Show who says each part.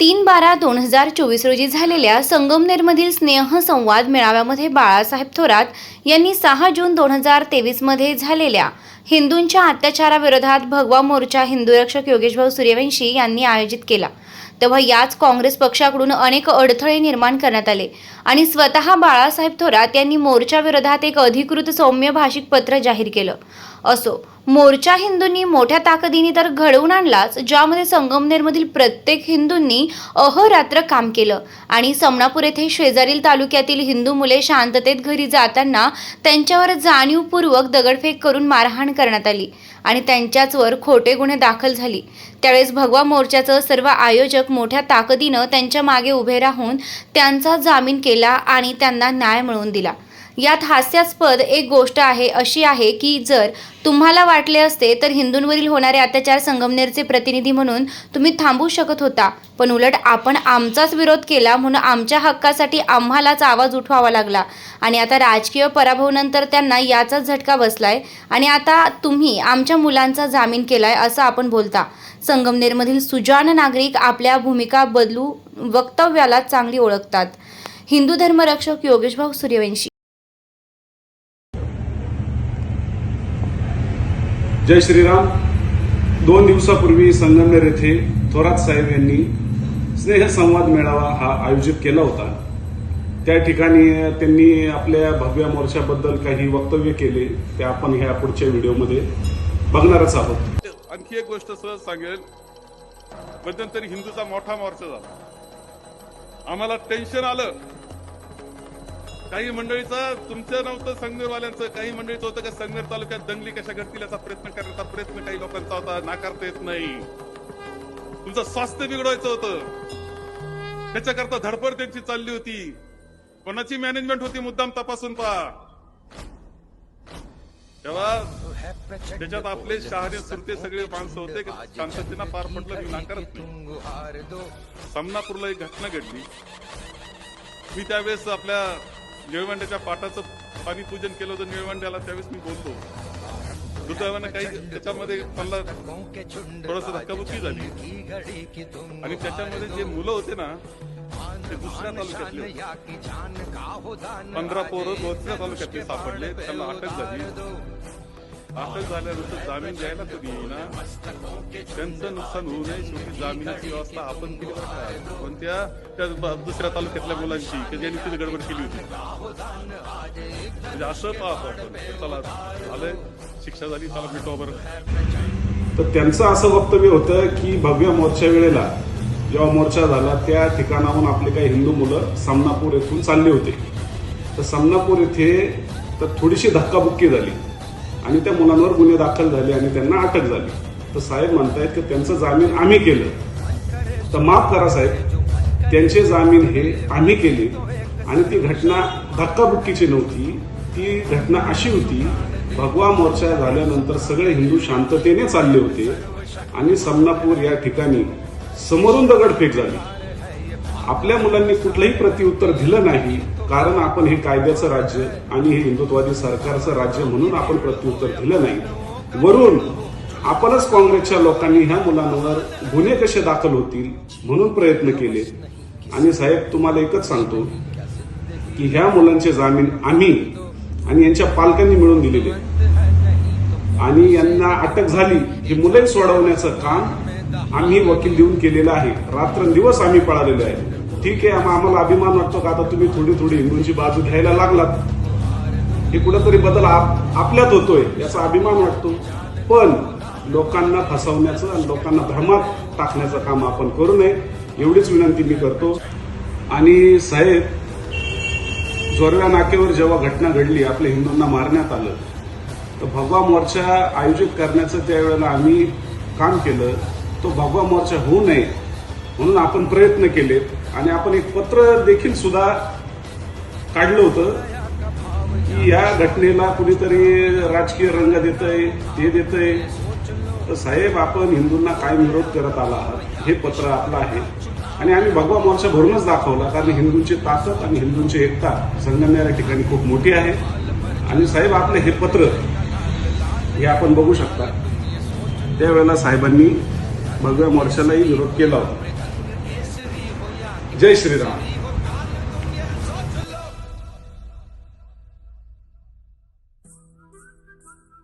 Speaker 1: 3/12/2024 रोजी झालेल्या संगमनेरमधील स्नेहसंवाद मेळाव्यामध्ये बाळासाहेब थोरात यांनी 6 जून 2023 मध्ये झालेल्या हिंदूंच्या अत्याचाराविरोधात भगवा मोर्चा हिंदूरक्षक योगेशभाऊ सूर्यवंशी यांनी आयोजित केला। तेव्हा याच काँग्रेस पक्षाकडून अनेक अडथळे निर्माण करण्यात आले आणि स्वतः बाळासाहेब थोरात यांनी मोर्चाविरोधात एक अधिकृत सौम्य भाषिक पत्र जाहीर केलं। असो, मोर्चा हिंदूंनी मोठ्या ताकदीने तर घडवून आणलाच, ज्यामध्ये संगमनेरमधील प्रत्येक हिंदूंनी अहोरात्र काम केलं आणि समनापूर येथे शेजारील तालुक्यातील हिंदू मुले शांततेत घरी जाताना त्यांच्यावर जाणीवपूर्वक दगडफेक करून मारहाण करण्यात आली आणि त्यांच्याचवर खोटे गुन्हे दाखल झाली। त्यावेळेस भगवा मोर्चाचं सर्व आयोजक मोठ्या ताकदीनं त्यांच्या मागे उभे राहून त्यांचा जामीन केला आणि त्यांना न्याय मिळवून दिला। यात हास्यास्पद एक गोष्ट अशी आहे की जर तुम्हाला वाटले असते तर हिंदूंवरील होणारे अत्याचार संगमनेरचे प्रतिनिधी म्हणून तुम्ही थांबवू शकत होता, पण उलट आपण आमचाच विरोध केला म्हणून आमच्या हक्कासाठी आम्हालाच आवाज उठवावा लागला आणि आता राजकीय पराभवानंतर त्यांना याचाच झटका बसलाय आणि आता तुम्ही आमच्या मुलांचा जामीन केलाय असं आपण बोलता। संगमनेरमधील सुजाण नागरिक आपल्या भूमिका बदलू वक्तव्याला चांगली ओळखतात। हिंदू धर्मरक्षक योगेशभाऊ सूर्यवंशी।
Speaker 2: जय श्रीराम। 2 दिवसापूर्वी संगमनेर येथे थोरात साहेब यांनी स्नेहसंवाद मेळावा हा आयोजित केला होता। त्या ठिकाणी त्यांनी आपल्या भव्य मोर्चाबद्दल काही वक्तव्य केले, ते आपण ह्या पुढच्या व्हिडिओमध्ये बघणारच आहोत।
Speaker 3: आणखी एक गोष्ट सहज सांगेल, मध्यंतरी हिंदूचा मोठा मोर्चा झाला, आम्हाला टेन्शन आलं। काही मंडळीचं तुमचं नव्हतं, संगमेरवाल्यांचं, काही मंडळीचं होतं का संगमेर तालुक्यात दंगली कशा घडतील याचा प्रयत्न करण्याचा प्रयत्न काही लोकांचा होता, नाकारता येत नाही। तुमचं स्वास्थ्य बिघडवायचं होतं, त्याच्याकरता धडपड त्यांची चालली होती। कोणाची मॅनेजमेंट होती मुद्दाम तपासून पहा। तेव्हा त्याच्यात आपले शहाणे सुरते सगळे माणसं होते, शांततेनं पार पडलं, मी नाकारत नाही। समनापूरला एक घटना घडली, मी त्यावेळेस आपल्या निळवंड्याच्या पाटाचं पाणी पूजन केलं होतं निळवंड्याला, त्यावेळेस मी बोलतो। दुर्दैवानं काही त्याच्यामध्ये मला थोडस धक्काबुक्की झाली आणि त्याच्यामध्ये जे मुलं होते ना ते दुसऱ्या तालुक्यातले 15 पोरं दुसऱ्या तालुक्यातले सापडले, त्यांना अटक झाली। अटक झाल्यानंतर जामीन द्यायला कधी येईना, त्यांचं नुकसान होऊ नये शेवटी जामिनाची व्यवस्था आपण केली। कोणत्या त्या दुसऱ्या तालुक्यातल्या मुलांची की ज्यांनी तिथे गडबड केली होती, म्हणजे असं पाहतो आपण। चला झालंय, शिक्षा झाली, चला भेटू बरं।
Speaker 2: तर त्यांचं असं वक्तव्य होतं की भव्य मोर्चा वेळेला जेव्हा मोर्चा झाला त्या ठिकाणाहून आपले काही हिंदू मुलं समनापूर येथून चालले होते, तर समनापूर येथे तर थोडीशी धक्काबुक्की झाली आणि त्या मुलांवर गुन्हे दाखल झाले आणि त्यांना अटक झाली। तर साहेब म्हणतायत की त्यांचं जामीन आम्ही केलं। तर माफ करा साहेब, त्यांचे जामीन हे आम्ही केले आणि ती घटना धक्काबुक्कीची नव्हती। ती घटना अशी होती, भगवा मोर्चा झाल्यानंतर सगळे हिंदू शांततेने चालले होते आणि समनापूर या ठिकाणी समोरून दगडफेक झाली। आपल्या मुलांनी कुठलंही प्रत्युत्तर दिलं नाही, कारण आपण हे कायद्याचं राज्य आणि हे हिंदुत्ववादी सरकारचं राज्य म्हणून आपण प्रत्युत्तर दिलं नाही। वरून आपणच काँग्रेसच्या लोकांनी ह्या मुलांवर गुन्हे कसे दाखल होतील म्हणून प्रयत्न केले। आणि साहेब तुम्हाला एकच सांगतो की ह्या मुलांचे जामीन आम्ही आणि यांच्या पालकांनी मिळून दिलेले आणि यांना अटक झाली ही मुलं सोडवण्याचं काम आम्ही वकील देऊन केलेलं आहे। रात्रंदिवस आम्ही पळालेलो आहे। ठीक आहे, आम्हाला अभिमान वाटतो का आता तुम्ही थोडी थोडी हिंदूंची बाजू घ्यायला लागलात, हे कुठेतरी बदल आपल्यात होतोय याचा अभिमान वाटतो, पण लोकांना फसवण्याचं आणि लोकांना भ्रमात टाकण्याचं काम आपण करू नये एवढीच विनंती मी करतो। आणि साहेब, जोरव्या नाक्यावर जेव्हा घटना घडली, आपल्या हिंदूंना मारण्यात आलं, तर भगवा मोर्चा आयोजित करण्याचं त्यावेळेला आम्ही काम केलं। तो भगवा मोर्चा होऊ नये म्हणून आपण प्रयत्न केले आणि आपण एक पत्र देखील सुद्धा काढलं होतं की या घटनेला कुणीतरी राजकीय रंग देतंय, ते देतंय। तर साहेब, आपण हिंदूंना काय विरोध करत आला आहात, हे पत्र आपलं आहे आणि आम्ही भगवा मोर्चा भरूनच दाखवला, कारण हिंदूंची ताकद आणि हिंदूंची एकता संगमनेर या ठिकाणी खूप मोठी आहे। आणि साहेब, आपलं हे पत्र हे आपण बघू शकता, त्यावेळेला साहेबांनी भगव्या मोर्चालाही विरोध केला होता। जय श्रीराम.